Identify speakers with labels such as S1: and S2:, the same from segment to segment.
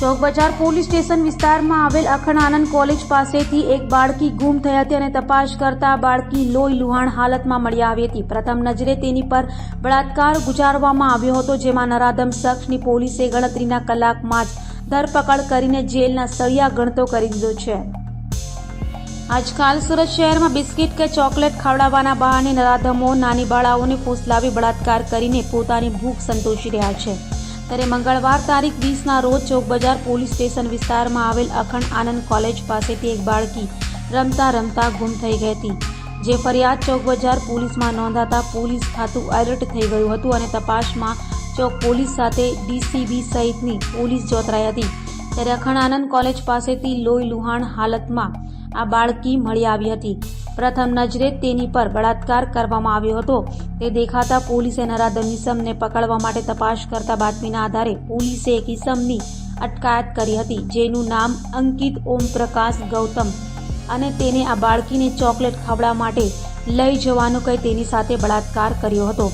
S1: ચોક બજાર police station વિસ્તારમાં આવેલ અખંડ આનંદ કોલેજ પાસેથી એક બાળકી ગુમ થઈ હતી અને તપાસ કરતા બાળકી લોહી લુહાણ હાલતમાં મળી આવી હતી. પ્રથમ નજરે તેની પર બળાત્કાર ગુજારવામાં આવ્યો હતો, જેમાં નરાધમ શખ્સની પોલીસે ગણતરીના કલાકમાં જ ધરપકડ કરીને જેલના સળિયા ગણતો કરી દીધો છે. આજકાલ સુરત શહેરમાં બિસ્કિટ કે ચોકલેટ ખવડાવવાના બહાને નરાધમો નાની બાળાઓને ફૂસલાવી બળાત્કાર કરીને પોતાની ભૂખ સંતોષી રહ્યા છે. ત્યારે મંગળવાર તારીખ 20ના રોજ ચોક બજાર પોલીસ સ્ટેશન વિસ્તારમાં આવેલ અખંડ આનંદ કોલેજ પાસેથી એક બાળકી રમતા રમતા ગુમ થઈ ગઈ હતી, જે ફરિયાદ ચોક બજાર પોલીસમાં નોંધાતા પોલીસ ખાતું એલર્ટ થઈ ગયું હતું અને તપાસમાં ચોક પોલીસ સાથે ડીસીબી સહિતની પોલીસ જોતરાઈ હતી. ત્યારે અખંડ આનંદ કોલેજ પાસેથી લોહી લુહાણ હાલતમાં આ બાળકી મળી આવી હતી. પ્રથમ નજરે તેની પર બળાત્કાર કરવામાં આવ્યો હતો તે દેખાતા પોલીસે નરાધમ ઈસમને પકડવા માટે તપાસ કરતા બાતમીના આધારે પોલીસે એક ઈસમની અટકાયત કરી હતી, જેનું નામ અંકિત ઓમપ્રકાશ ગૌતમ અને તેને આ બાળકીને ચોકલેટ ખવડાવવા માટે લઈ જવાનું કહી તેની સાથે બળાત્કાર કર્યો હતો.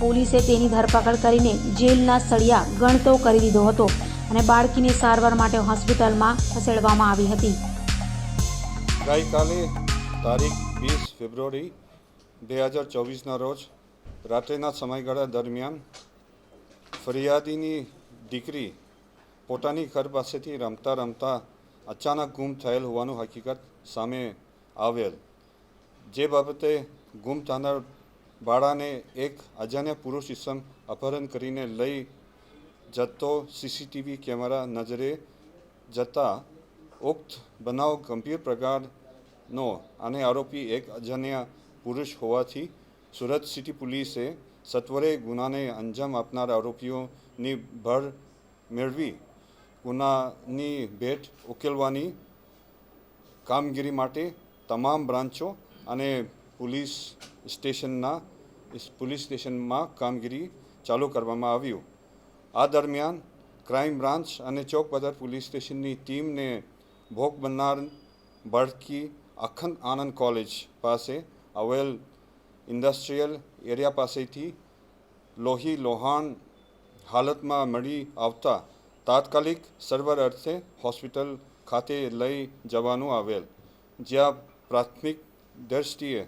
S1: પોલીસે તેની ધરપકડ કરીને જેલના સળિયા ગણતો કરી દીધો હતો અને બાળકીને સારવાર માટે હોસ્પિટલમાં ખસેડવામાં આવી હતી.
S2: ગઈકાલે તારીખ 20 ફેબ્રુઆરી 2024ના રોજ રાત્રિના સમયગાળા દરમિયાન ફરિયાદીની દીકરી પોતાની ઘર પાસેથી રમતા રમતા અચાનક ગુમ થયેલ હોવાનું હકીકત સામે આવેલ, જે બાબતે ગુમ થનાર બાળાને એક અજાણ્યા પુરુષ ઈસમ અપહરણ કરીને લઈ જતો સીસીટીવી કેમેરા નજરે જતા ઉક્ત બનાવ ગંભીર પ્રકારનો અને આરોપી એક અજાણ્યા પુરુષ હોવાથી સુરત સિટી પોલીસે સત્વરે ગુનાને અંજામ આપનાર આરોપીઓની ભર મેળવી ગુનાની ભેટ ઉકેલવાની કામગીરી માટે તમામ બ્રાન્ચો અને પોલીસ સ્ટેશનમાં કામગીરી ચાલુ કરવામાં આવ્યું. આ દરમિયાન ક્રાઇમ બ્રાન્ચ અને ચોક બજાર પોલીસ સ્ટેશનની ટીમને ભોગ બનનાર બાળકી અખંડ આનંદ કોલેજ પાસે આવેલ ઇન્ડસ્ટ્રીયલ એરિયા પાસેથી લોહી લોહાણ હાલતમાં મળી આવતા તાત્કાલિક સારવાર અર્થે હોસ્પિટલ ખાતે લઈ જવાનું આવેલ, જ્યાં પ્રાથમિક દ્રષ્ટિએ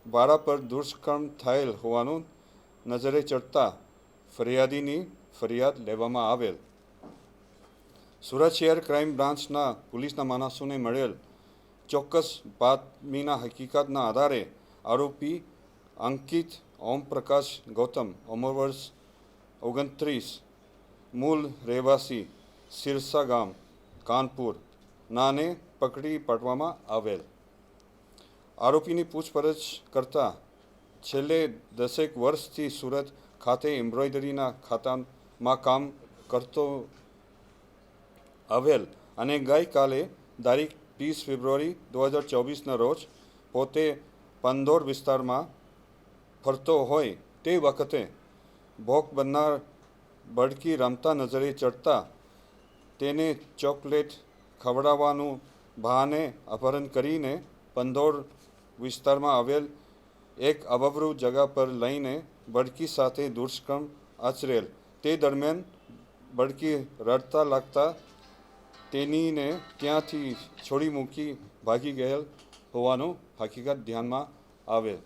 S2: બાળા પર દુષ્કર્મ થયેલ હોવાનું નજરે ચડતા ફરિયાદીની ફરિયાદ લેવામાં આવેલ. સુરત શહેર ક્રાઇમ બ્રાન્ચના પોલીસના માણસોને મળેલ ચોક્કસ બાતમીના હકીકતના આધારે આરોપી અંકિત ઓમપ્રકાશ ગૌતમ ઉંમર વર્ષ 29, મૂળ રહેવાસી સિરસા ગામ કાનપુર નાને પકડી પાડવામાં આવેલ. આરોપીની પૂછપરછ કરતા છેલ્લે 10 વર્ષથી સુરત ખાતે એમ્બ્રોઇડરીના ખાતામાં કામ કરતો આવેલ અને ગઈકાલે તારીખ 30 ફેબ્રુઆરી 2024ના રોજ પોતે પાંદોર વિસ્તારમાં ફરતો હોય તે વખતે ભોગ બનનાર બાળકી રમતા નજરે ચડતા તેને ચોકલેટ ખવડાવવાનું બહાને અપહરણ કરીને પાંદોર વિસ્તારમાં આવેલ એક અભદ્ર જગા પર લઈને બાળકી સાથે દુષ્કર્મ આચરેલ. તે દરમિયાન બાળકી રડતા લાગતા તેણીને ત્યાંથી છોડી મૂકી ભાગી ગયેલ હોવાનું હકીકત ધ્યાનમાં આવેલ.